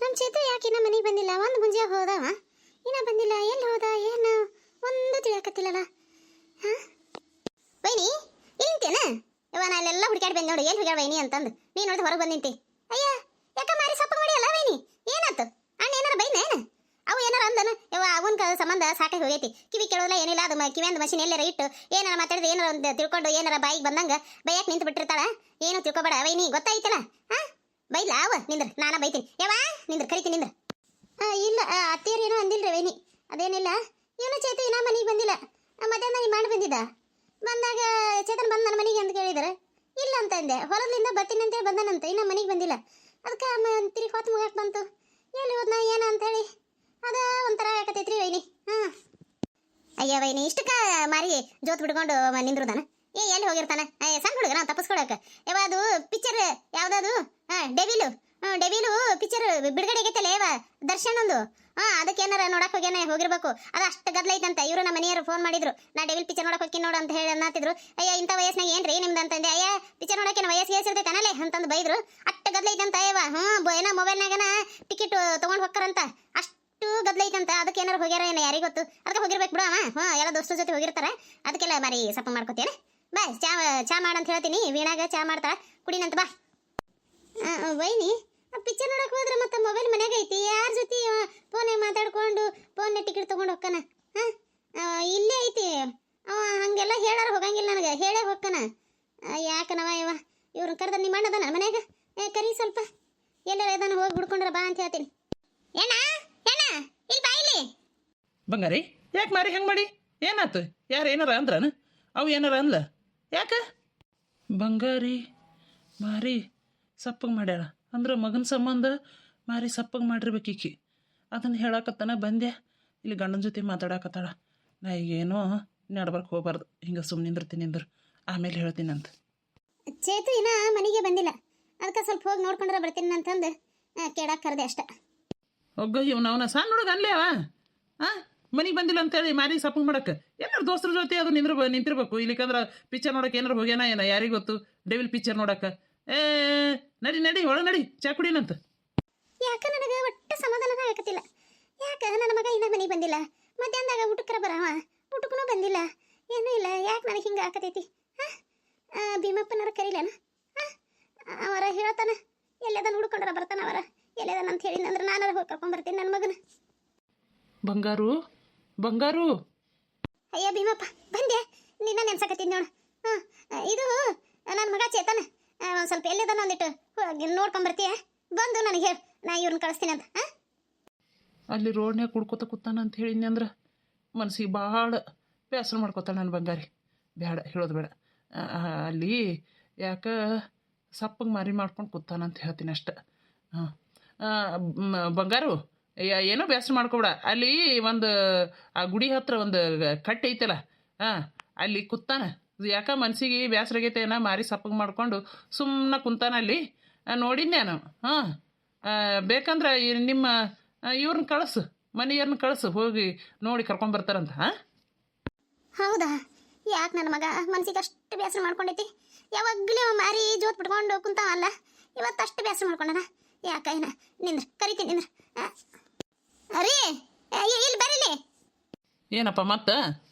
ನಮ್ಮ ಚೇತು ಯಾಕೆ ಇನ್ನ ಮನೆಗೆ ಬಂದಿಲ್ಲ? ಒಂದು ಮುಂಜೆ ಹೋದವ ಇನ್ನ ಬಂದಿಲ್ಲ. ಎಲ್ಲಿ ಹೋದ ಏನು ಒಂದು ತಿಳಿಯಾಕತ್ತಿಲ್ಲಲ್ಲ. ಹಾ ವೈನಿ ಇಲ್ಲಿಂತೇನ? ಇವ ನಾ ಅಲ್ಲೆಲ್ಲ ಹುಡುಕಾಡಿ ಬಂದು ನೋಡಿ ಎಲ್ಲಿ ಹೋಗ್ಯಾಳ ವೈನಿ ಅಂತಂದು. ನೀನು ನೋಡಿದ್ರೆ ಹೊರಗೆ ಬಂದಿಂತಿ. ಅಯ್ಯ ಯಾಕ ಮಾರಿ ಸಪ್ಪ ಮಾಡಿಯಲ್ಲ ವೈನಿ? ಏನಾಯ್ತು? ಅಣ್ಣ ಏನಾರ ಬೈನ ಏನು? ಅವು ಏನಾರ ಅಂದನು ಇವ ಅವನ ಸಂಬಂಧ ಸಾಕಾಗಿ ಹೋಗೈತಿ. ಕಿವಿ ಕೇಳೋಲ್ಲ ಏನಿಲ್ಲ. ಅದು ಕಿವಿಯಂದು ಮಷಿನ್ ಎಲ್ಲಾರ ಇಟ್ಟು ಏನಾರ ಮಾತಾಡಿದ್ರೆ ಏನಾರ ಒಂದು ತಿಳ್ಕೊಂಡು ಏನಾರ ಬಾಯಿಗೆ ಬಂದಂಗ ಬೈಯಕ್ಕೆ ನಿಂತು ಬಿಟ್ಟಿರ್ತಾಳ. ಏನು ತಿಳ್ಕೊಬೇಡ ವೈನಿ, ಗೊತ್ತಾಯ್ತಲ್ಲ? ಹಾ ಬೈಲ್ಲ ಅವ ನಿಂದ್ರ, ನಾನ ಬೈತೀನಿ. ಯಾವ ನಿಂದ್ರ ಕರಿತೀನಿ ನಿಂದ್ರ. ಇಲ್ಲ ಅತ್ತೇರು ಏನೋ ಅಂದಿಲ್ರಿ ವೈನಿ. ಅದೇನಿಲ್ಲ, ಏನೋ ಚೇತು ಇನ್ನ ಮನೆಗೆ ಬಂದಿಲ್ಲ. ಮಧ್ಯಾಹ್ನ ನೀ ಮಾಡಿ ಬಂದಿದ್ದ. ಬಂದಾಗ ಚೇತನ್ ಬಂದು ನನ್ನ ಮನೆಗೆ ಅಂತ ಕೇಳಿದಾರೆ. ಇಲ್ಲ ಅಂತ ಅಂದೆ. ಹೊರಲಿಂದ ಬರ್ತೀನಿ ಅಂತೇಳಿ ಬಂದನಂತ, ಇನ್ನ ಮನೆಗೆ ಬಂದಿಲ್ಲ. ಅದಕ್ಕೆ ತಿರುಗಿ ಹೊತ್ತು ಮುಗಾಕ್ ಬಂತು. ಎಲ್ಲಿ ಹೋದ್ನ ಏನ ಅಂತ ಹೇಳಿ ಅದ ಒಂಥರ ಯಾಕತೈತ್ರಿ ವೈನಿ. ಅಯ್ಯ ವೈನಿ ಇಷ್ಟಕ್ಕ ಮಾರಿ ಜೋತ್ ಬಿಡ್ಕೊಂಡು ನಿಂದ್ರುದಾನ. ಎಲ್ಲಿ ಹೋಗಿರ್ತಾನ? ಸಣ್ಣ ಹುಡುಗ ನಾವು ತಪ್ಪಿಸ್ಕೊಳಕ. ಅದು ಪಿಕ್ಚರ್ ಯಾವ್ದದು? ಡೆವಿಲು ಪಿಕ್ಚರ್ ಬಿಡುಗಡೆ ಆಗೈತಲ್ಲ ಯಾವ ದರ್ಶನ್ ಒಂದು. ಅದಕ್ಕೆ ಏನಾರ ನೋಡಕ್ ಹೋಗಿರ್ಬೇಕು. ಅದು ಅಷ್ಟು ಗದ್ಲ ಐತಂತ. ಇವರು ನಮ್ಮ ಮನೆಯವರು ಫೋನ್ ಮಾಡಿದ್ರು, ನಾ ಡೆವಿಲ್ ಪಿಕ್ಚರ್ ನೋಡಕ್ ಹೋಗಿ ನೋಡು ಅಂತ ಹೇಳಿ ಅನ್ನತ್ತಿದ್ರು. ಅಯ್ಯ ಇಂಥ ವಯಸ್ಸಿನಾಗ ಏನ್ರಿ ನಿಮ್ದು ಅಂತಂದೆ. ಅಯ್ಯ ಪಿಕ್ಚರ್ ನೋಡಕ್ಕೆ ವಯಸ್ಸಿಗೆ ಇರ್ತೈತನಲ್ಲೇ ಅಂತಂದು ಬೈದ್ರು. ಅಷ್ಟು ಗದ್ಲ ಐತಂತ ಅಯ್ಯವ. ಏನೋ ಮೊಬೈಲ್ನಾಗನ ಟಿಕೆಟ್ ತಗೊಂಡ್ ಹೋಗ್ತಾರಂತ. ಅಷ್ಟು ಗದ್ಲ ಐತಂತ. ಅದಕ್ಕೆ ಏನಾರು ಹೋಗ್ಯಾರ ಏನೋ ಯಾರಿಗೆ ಗೊತ್ತು. ಅದಕ್ಕೆ ಹೋಗಿರ್ಬೇಕು ಬಿಡು. ಎಲ್ಲ ದೋಸ್ತರ ಜೊತೆ ಹೋಗಿರ್ತಾರ. ಅದಕ್ಕೆಲ್ಲ ಮಾರಿ ಸಪ್ಪ ಮಾಡ್ಕೋತೇನೆ. ಬಾ ಚಾ ಮಾಡಂತ ಹೇಳ್ತೀನಿ. ವೀಣಾಗ ಚಾ ಮಾಡ್ತಾಳ, ಕುಡಿನಂತ ಬಾ. ವೈನಿ ಪಿಕ್ಚರ್ ನೋಡಕ್ ಹೋದ್ರೆ ಮತ್ತೆ ಮೊಬೈಲ್ ಮನ್ಯಾಗ ಐತಿ. ಯಾರ ಜೊತೆ ಫೋನ್ ಮಾತಾಡ್ಕೊಂಡು ಫೋನ್ ಟಿಕೆಟ್ ತಗೊಂಡು ಹೋಗ್ತಾನ? ಇಲ್ಲೇ ಐತಿ. ಹಂಗೆಲ್ಲ ಹೇಳಾರ ಹೋಗಂಗಿಲ್ಲ ನನಗೆ. ಹೇಳೇ ಹೋಗ್ತಾನ. ಯಾಕನವ ಇವ ಇವ್ರನ್ನ ಕರೆದ ನಿಮ್ಮ ಅಣ್ಣದನ ಮನ್ಯಾಗ? ಕರಿ ಸ್ವಲ್ಪ ಎಲ್ಲಾರ ಇದನ್ನ ಹೋಗಿ ಹುಡ್ಕೊಂಡ್ರ ಬಾ ಅಂತ ಹೇಳ್ತೀನಿ. ಏನ ಏನ ಇಲ್ಲಿ ಬಾ ಇಲ್ಲಿ. ಬಂಗಾರಿ ಯಾಕೆ ಮಾರಿ ಹೆಂಗೆ ಮಾಡಿ? ಏನಾಯ್ತು? ಯಾರು ಏನಾರ ಅಂದ್ರನ? ಅವು ಏನಾರ ಅಂದ್ಲ? ಯಾಕೆ ಬಂಗಾರಿ ಮಾರಿ ಸಪ್ಪಗೆ ಮಾಡ್ಯಾಳ ಅಂದ್ರೆ ಮಗನ ಸಂಬಂಧ ಮಾರಿ ಸಪ್ಪಗೆ ಮಾಡಿರ್ಬೇಕೀಕಿ. ಅದನ್ನು ಹೇಳಕತ್ತಾನ ಬಂದೆ. ಇಲ್ಲಿ ಗಂಡನ ಜೊತೆ ಮಾತಾಡಕತ್ತಾಳ. ನಾ ಈಗೇನೋ ನಡ್ಬರ್ಕ್ ಹೋಗ್ಬಾರ್ದು. ಹಿಂಗೆ ಸುಮ್ಮನೆ ನಿಂದಿರ್ತೀನಿ ಅಂದ್ರು ಆಮೇಲೆ ಹೇಳ್ತೀನಿ ಅಂತ. ಚೇತು ಇನ್ನ ಮನೆಗೆ ಬಂದಿಲ್ಲ. ಅದಕ್ಕೆ ಸ್ವಲ್ಪ ಹೋಗಿ ನೋಡ್ಕೊಂಡ್ರೆ ಬರ್ತೀನಿ ಅಂತಂದು ಕೇಳಕ್ಕೆ ಕರೆದೆ ಅಷ್ಟ. ಒಗ್ಗ ಅವನ ಸಣ್ಣ ಹುಡುಗ ಅನ್ಲೇ ಅವ. ಮನೆಗೆ ಬಂದಿಲ್ಲ ಅಂತೇಳಿ ಮಾರಿ ಸಪ್ಪಗೆ ಮಾಡಕ್ಕೆ ಎಲ್ಲರೂ ದೋಸ್ತರ ಜೊತೆ ಅದು ನಿಂತಿರ್ಬೇಕು. ಇಲ್ಲಿಕಂದ್ರೆ ಪಿಕ್ಚರ್ ನೋಡಕ್ಕೆ ಏನಾರು ಹೋಗ್ಯಾನ ಏನ ಯಾರಿಗೆ ಗೊತ್ತು? ಡೆವಿಲ್ ಪಿಕ್ಚರ್ ನೋಡಕ್ಕೆ. ನಡಿ ಒಳಗೆ ನಡಿ, ಚಾ ಕುಡಿನಂತ. ಯಾಕ ನನಗೆ ಒಟ್ಟು ಸಮಾಧಾನ ಆಗತ್ತಿಲ್ಲ. ಯಾಕ ನನ್ನ ಮಗ ಇನ್ನ ಮನೆಗೆ ಬಂದಿಲ್ಲ. ಮಧ್ಯಾಹ್ನದಾಗ ಊಟಕ್ಕರ ಬರವ, ಊಟಕ್ಕೂ ಬಂದಿಲ್ಲ, ಏನೂ ಇಲ್ಲ. ಯಾಕೆ ನನಗೆ ಹಿಂಗೆ ಆಕತೈತಿ? ಭೀಮಪ್ಪನವ್ರ ಕರೀಲೇನ? ಅವರ ಹೇಳ್ತಾನ ಎಲ್ಲದನ್ನ ಹುಡ್ಕೊಂಡ್ರ ಬರ್ತಾನ. ಅವರ ಎಲ್ಲದನ್ನ ಅಂತ ಹೇಳಿದಂದ್ರೆ ನಾನು ಹೋಗಿ ಕರ್ಕೊಂಡ್ಬರ್ತೀನಿ ನನ್ನ ಮಗನ. ಬಂಗಾರು ಅಯ್ಯ ಭೀಮಪ್ಪ ಬಂದೆ. ನಿನ್ನ ನೆನ್ಸಕತ್ತಿದ್ ನೋಡು. ಇದು ನನ್ನ ಮಗ ಚೇತನ. ಒಂದು ಸ್ವಲ್ಪ ಎಲ್ಲದನ್ನ ಒಂದಿಟ್ಟು ನೋಡ್ಕೊಂಬರ್ತೀಯ? ಬಂದು ನನಗೆ ಹೇಳು, ನಾ ಇವ್ರನ್ನ ಕಳಿಸ್ತೀನಿ ಅಂತ. ಅಲ್ಲಿ ರೋಡ್ನ್ಯಾಗ ಕುಡ್ಕೋತ ಕೂತಾನ ಅಂತ ಹೇಳಿನಿ ಅಂದ್ರೆ ಮನಸ್ಸಿಗೆ ಭಾಳ ಬೇಸರ ಮಾಡ್ಕೊತಾಳೆ ನನ್ನ ಬಂಗಾರಿ. ಬೇಡ, ಹೇಳೋದು ಬೇಡ. ಅಲ್ಲಿ ಯಾಕೆ ಸಪ್ಪಗೆ ಮಾರಿ ಮಾಡ್ಕೊಂಡು ಕೂತಾನ ಅಂತ ಹೇಳ್ತೀನಿ ಅಷ್ಟೆ. ಬಂಗಾರು ಏನೋ ಬೇಸರ ಮಾಡ್ಕೊಬೇಡ. ಅಲ್ಲಿ ಒಂದು ಆ ಗುಡಿ ಹತ್ರ ಒಂದು ಕಟ್ಟೆ ಐತಲ್ಲ, ಅಲ್ಲಿ ಕೂತಾನ. ಯಾಕೆ ಮನ್ಸಿಗೆ ಬೇಸರ ಆಗೈತೆ ಏನೋ ಮಾರಿ ಸಪ್ಪಗೆ ಮಾಡ್ಕೊಂಡು ಸುಮ್ಮನೆ ಕುಂತಾನ ಅಲ್ಲಿ. ನೋಡಿದ್ದೆ ನಾನು. ಬೇಕಂದ್ರೆ ನಿಮ್ಮ ಇವ್ರನ್ನ ಕಳಿಸು, ಮನೆಯವ್ರನ್ನ ಕಳಿಸು, ಹೋಗಿ ನೋಡಿ ಕರ್ಕೊಂಬರ್ತಾರಂತ. ಹೌದಾ? ಯಾಕೆ ನನ್ನ ಮಗ ಮನ್ಸಿಗೆ ಅಷ್ಟು ಬೇಸರ ಮಾಡ್ಕೊಂಡೈತಿ? ಯಾವಾಗಲೂ ಮಾರಿ ಜೋತ್ ಬಿಟ್ಕೊಂಡು ಕುಂತಾವಲ್ಲ, ಇವತ್ತು ಅಷ್ಟು ಬೇಸರ ಮಾಡ್ಕೊಂಡನ ಯಾಕ? ಏನ ನಿಂದ್ರ ಕರಿತೀನಿ ನಿಂದ್ರ. ಅರೇ ಇಲ್ಲಿ ಬರೀಲಿ. ಏನಪ್ಪ ಮತ್ತೆ?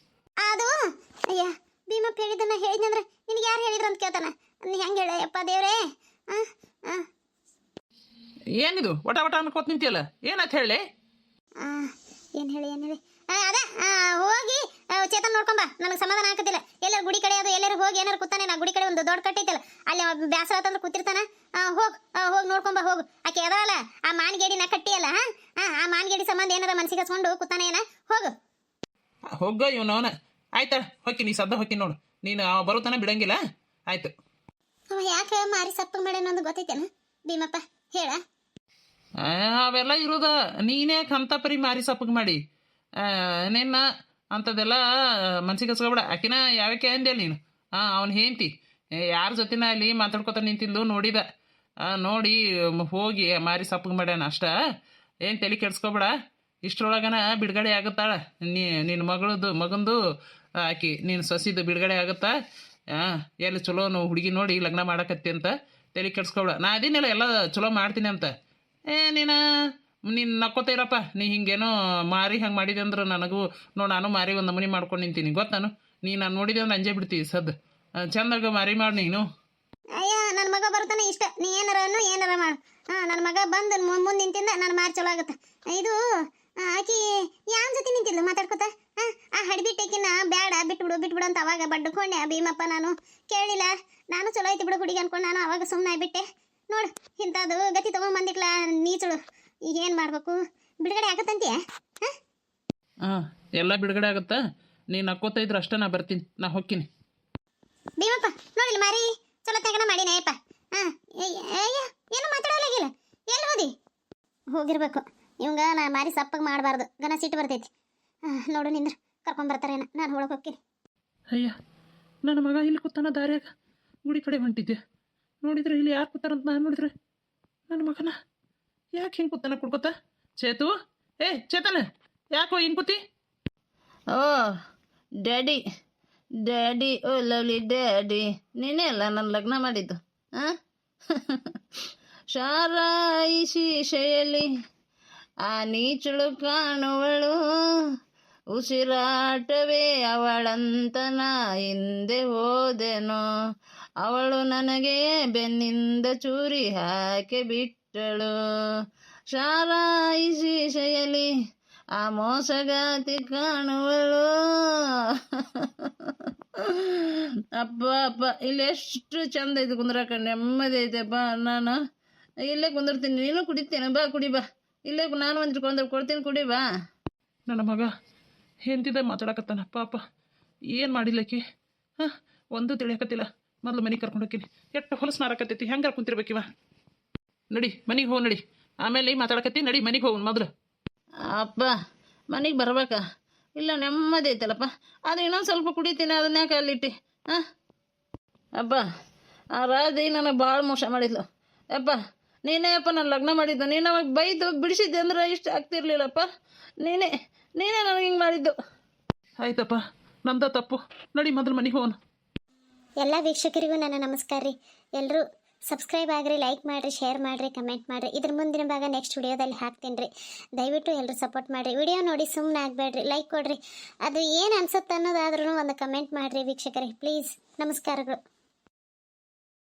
ಅದು ಅಯ್ಯ ಭೀಮಪ್ಪ ಹೇಳಿದ್ದನ್ನ ಹೇಳಿದ್ನಂದ್ರೆ ನಿನಗೆ ಯಾರು ಹೇಳಿದ್ರು ಅಂತ ಕೇಳ್ತಾನ. ನೀ ಹೆಂಗೆ ಹೇಳ ಯಪ್ಪ ದೇವ್ರೇ? ಏನಿದು ಒಟ ಅನ್ಕೋತ ನಿಂತಿಯಲ್ಲ, ಏನಾಯ್ತು ಹೇಳಿ? ಏನು ಹೇಳಿ ಅದ ಹೋಗಿ ಚೇತನ್ ನೋಡ್ಕೊಂಬ. ನನಗೆ ಸಮಾಧಾನ ಆಕತಿಲ್ಲ. ಎಲ್ಲರೂ ಗುಡಿ ಕಡೆ ಅದು ಎಲ್ಲರೂ ಹೋಗಿ ಏನಾರು ಕೂತಾನೆ. ನಾ ಗುಡಿ ಕಡೆ ಒಂದು ದೊಡ್ಡ ಕಟ್ಟೈತಲ್ಲ, ಅಲ್ಲಿ ಬ್ಯಾಸರ ಆತಂದ್ರೆ ಕೂತಿರ್ತಾನ. ಹೋಗಿ ನೋಡ್ಕೊಂಬ ಹೋಗು. ಆಕೆ ಅದಲ್ಲ ಆ ಮಾನ್ಗೇಡಿ ನಾ ಕಟ್ಟಿಯಲ್ಲ, ಆ ಮಾನ್ಗೇಡಿ ಸಂಬಂಧ ಏನಾರ ಮನ್ಸಿಗೆ ಹಚ್ಕೊಂಡು ಕೂತಾನೆ ಏನ? ಹೋಗ ಇವನವನ. ಆಯ್ತಾ ಹೊಕ್ಕಿ, ನೀ ಸದ್ದ ಹೊಕ್ಕಿ ನೋಡು. ನೀನು ಬರುತ್ತಾನ ಬಿಡಂಗಿಲ್ಲ. ಆಯ್ತು. ಅವ ಯಾಕೆ ಮಾರಿ ಸಪ್ಪಗೆ ಮಾಡ್ಯಾನ ಅಂತ ಗೊತ್ತೈತೇನ ಭೀಮಪ್ಪ? ಹೇಳ. ಅವೆಲ್ಲ ಇರೋದ ನೀನ್ಯಾಕೆ ಅಂತ ಪರಿ ಮಾರಿ ಸಪ್ಪಗೆ ಮಾಡಿ ನಿನ್ನ ಅಂಥದ್ದೆಲ್ಲ ಮನ್ಸಿಗೆ ಹಚ್ಕೊಬೇಡ. ಆಕಿನ ಯಾವಕ್ಕೆ ಅಂದೆ ನೀನು? ಅವನು ಹೇಂತಿ ಯಾರ ಜೊತೆನ ಅಲ್ಲಿ ಮಾತಾಡ್ಕೊತ ನಿಂತಿದ್ದು ನೋಡಿದ. ನೋಡಿ ಹೋಗಿ ಮಾರಿ ಸಪ್ಪಗೆ ಮಾಡ್ಯಾನ ಅಷ್ಟ. ಏನು ತಲೆ ಕೆಡ್ಸ್ಕೊಬೇಡ. ಇಷ್ಟರೊಳಗನ ಬಿಡುಗಡೆ ಆಗುತ್ತಾಳ. ನಿನ್ನ ಮಗಂದು ಆಕಿ ನೀನು ಸೊಸಿದು ಬಿಡುಗಡೆ ಆಗುತ್ತಾ? ಎಲ್ಲಿ ಚಲೋ ಹುಡುಗಿ ನೋಡಿ ಲಗ್ನ ಮಾಡಕತ್ತಿ ಅಂತ ತಲೆ ಕೆಡ್ಸ್ಕೊಬೇಡ. ನಾ ಅದೇನಿಲ್ಲ, ಎಲ್ಲ ಚಲೋ ಮಾಡ್ತೀನಿ ಅಂತ. ನೀನು ನೀನು ನಕ್ಕೋತ ಇರಪ್ಪ. ನೀ ಹಿಂಗೇನೋ ಮಾರಿ ಹಂಗೆ ಮಾಡಿದೆ ಅಂದ್ರೆ ನನಗೂ ನಾನು ಮಾರಿ ಒಂದು ನಮೂನಿ ಮಾಡ್ಕೊಂಡು ನಿಂತೀನಿ ಗೊತ್ತಾನು. ನಾನು ನೋಡಿದೆ ಅಂದ್ರೆ ಅಂಜೆ ಬಿಡ್ತೀವಿ ಸದ್. ಚಂದಾಗ ಮಾರಿ ಮಾಡಿ ನೀನು. ಅಯ್ಯ ನನ್ನ ಮಗ ಬರ್ತಾನೆ ಇಷ್ಟ, ನೀ ಏನಾರ ಅನ್ನು ಏನಾರ ಮಾಡು. ನನ್ನ ಮಗ ಬಂದು ಮುಂದೆ ನಿಂತಿಂದ ನನ್ನ ಮಾರಿ ಚಲೋ ಆಗುತ್ತೆ. ಇದು ಆಕಿ ಯಾನ್ ಜೊತೆ ನಿಂತಿದ್ಲು ಮಾತಾಡ್ಕೊತ. ಆ ಹಡ್ಬಿಟ್ಟಕಿನ ಬೇಡ ಬಿಟ್ಬಿಡು ಅಂತ ಅವಾಗ ಬಡ್ಕೊಂಡೆ ಭೀಮಪ್ಪ. ನಾನು ಕೇಳಿಲ್ಲ, ನಾನು ಚಲೋ ಐತಿ ಬಿಡು ಹುಡುಗಿ ಅನ್ಕೊಂಡು ನಾನು ಅವಾಗ ಸುಮ್ಮನೆ ಆಗ್ಬಿಟ್ಟೆ. ನೋಡು ಇಂಥದ್ದು ಗತಿ ತೊಗೊಂಬಂದಿಕ್ಲ ನೀಚಳು. ಈಗ ಏನು ಮಾಡ್ಬೇಕು? ಬಿಡುಗಡೆ ಆಗತ್ತಂತೀಯ? ಹಾಂ, ಎಲ್ಲ ಬಿಡುಗಡೆ ಆಗುತ್ತಾ? ನೀನು ನಕ್ಕೋತ ಇದ್ರೆ ಅಷ್ಟೇ, ನಾ ಬರ್ತೀನಿ, ನಾ ಹೋಗ್ತೀನಿ. ಭೀಮಪ್ಪ ನೋಡಿಲ್ಲ ಮಾರಿ ಚಲೋ ತೆಗನ ಮಾಡಿನ ಅಯ್ಯಪ್ಪ. ಏನು ಮಾತಾಡೋಲಾಗಿಲ್ಲ, ಎಲ್ಲಿ ಹೋದಿ? ಹೋಗಿರ್ಬೇಕು. ಇವಂಗ ನಾ ಮಾರಿ ಸಪ್ಪಗೆ ಮಾಡಬಾರ್ದು, ಗನ ಸಿಟ್ಟು ಬರ್ತೈತಿ. ನೋಡು ನಿಂದ್ರ ಕರ್ಕೊಂಬರ್ತಾರೇನ, ನಾನು ಒಳಗೆ ಹೋಗ್ತೀನಿ. ಅಯ್ಯ, ನನ್ನ ಮಗ ಇಲ್ಲಿ ಕೂತಾನ ದಾರ್ಯಾಗ, ಗುಡಿ ಕಡೆ ಹೊಂಟಿದ್ದೆ. ನೋಡಿದ್ರೆ ಇಲ್ಲಿ ಯಾರು ಕೂತಾರಂತ ನಾನು ನೋಡಿದ್ರೆ ನನ್ನ ಮಗನ ಯಾಕೆ ಹಿಂಗೆ ಕೂತಾನ ಕುಡ್ಕೋತ? ಚೇತು, ಚೇತನ, ಯಾಕೋ ಹಿಂಗೆ ಕೂತಿ? Oh daddy, oh lovely daddy, ನೀನೇ ಅಲ್ಲ ನನ್ನ ಲಗ್ನ ಮಾಡಿದ್ದು. ಶಾರಾಯಿ ಶೀಶೆಯಲ್ಲಿ ಆ ನೀಚಳು ಕಾಣುವಳು, ಉಸಿರಾಟವೇ ಅವಳಂತ ನಾ ಹಿಂದೆ ಹೋದೆನೋ, ಅವಳು ನನಗೆ ಬೆನ್ನಿಂದ ಚೂರಿ ಹಾಕಿ ಬಿಟ್ಟಳು. ಶಾರಾಯಿ ಶೀಶೆಯಲ್ಲಿ ಆ ಮೋಸಗಾತಿ ಕಾಣುವಳು. ಅಪ್ಪ ಇಲ್ಲಿ ಎಷ್ಟು ಚಂದ ಐತೆ ಕುಂದ್ರಕ, ನೆಮ್ಮದಿ ಐತೆಪ್ಪ. ನಾನು ಇಲ್ಲೇ ಕುಂದಿರ್ತೀನಿ, ನೀನು ಕುಡಿತೇನೆ, ಬಾ ಕುಡಿ ಬಾ. ಇಲ್ಲೇ ನಾನು ಒಂದು ಕೊಡ್ತೀನಿ, ಕುಡಿ ಬಾ. ನನ್ನ ಮಗ ಹೆಂತಿದೆ ಮಾತಾಡಕತ್ತಾನ. ಪಾಪ ಏನು ಮಾಡಿಲ್ಲಕಿ? ಒಂದು ತಿಳಿಯಕತ್ತಿಲ್ಲ. ಮೊದಲು ಮನೆಗೆ ಕರ್ಕೊಂಡು ಹೋಗ್ತೀನಿ. ಎಷ್ಟು ಹೊಲಸು ನಾರಕತ್ತೈತಿ, ಹೆಂಗಾರ ಕುಂತಿರ್ಬೇಕಿವ. ನಡಿ ಮನೆಗೆ ಹೋಗಿ, ನಡಿ, ಆಮೇಲೆ ಮಾತಾಡಕತ್ತಿ. ನಡಿ ಮನೆಗೆ ಹೋಗು ಮೊದಲು. ಅಪ್ಪ ಮನೆಗೆ ಬರ್ಬೇಕಾ? ಇಲ್ಲ ನೆಮ್ಮದಿ ಐತಲ್ಲಪ್ಪ. ಅದು ಇನ್ನೊಂದು ಸ್ವಲ್ಪ ಕುಡಿತೀನಿ, ಅದನ್ನ ಯಾಕೆ ಅಲ್ಲಿಟ್ಟು? ಅಪ್ಪ ಆ ರಾಧಿ ನನಗೆ ಭಾಳ ಮೋಸ ಮಾಡಿದ್ಲು. ಅಪ್ಪ ನೀನೇ ಅಪ್ಪ ನಾನು ಲಗ್ನ ಮಾಡಿದ್ದು. ನೀನು ಅವಾಗ ಬೈದು ಬಿಡಿಸಿದ್ದೆ ಅಂದ್ರೆ ಇಷ್ಟು ಆಗ್ತಿರ್ಲಿಲ್ಲಪ್ಪ. ನೀನೇ ನನಗೆ ಹಿಂಗೆ ಮಾಡಿದ್ದು. ಆಯ್ತಪ್ಪ, ನಂದ ತಪ್ಪು. ನಡಿ ಮೊದಲು ಮನೆಗೆ ಹೋಗೋಣ. ಎಲ್ಲ ವೀಕ್ಷಕರಿಗೂ ನನ್ನ ನಮಸ್ಕಾರ ರೀ. ಎಲ್ಲರೂ ಸಬ್ಸ್ಕ್ರೈಬ್ ಆಗಿರಿ, ಲೈಕ್ ಮಾಡಿರಿ, ಶೇರ್ ಮಾಡಿರಿ, ಕಮೆಂಟ್ ಮಾಡಿರಿ. ಇದ್ರ ಮುಂದಿನ ಭಾಗ ನೆಕ್ಸ್ಟ್ ವಿಡಿಯೋದಲ್ಲಿ ಹಾಕ್ತೀನಿ ರೀ. ದಯವಿಟ್ಟು ಎಲ್ಲರೂ ಸಪೋರ್ಟ್ ಮಾಡಿರಿ. ವಿಡಿಯೋ ನೋಡಿ ಸುಮ್ಮನೆ ಆಗಬೇಡ್ರಿ, ಲೈಕ್ ಕೊಡಿರಿ. ಅದು ಏನು ಅನ್ಸುತ್ತೆ ಅನ್ನೋದಾದ್ರೂ ಒಂದು ಕಮೆಂಟ್ ಮಾಡಿರಿ ವೀಕ್ಷಕರೇ, ಪ್ಲೀಸ್. ನಮಸ್ಕಾರಗಳು.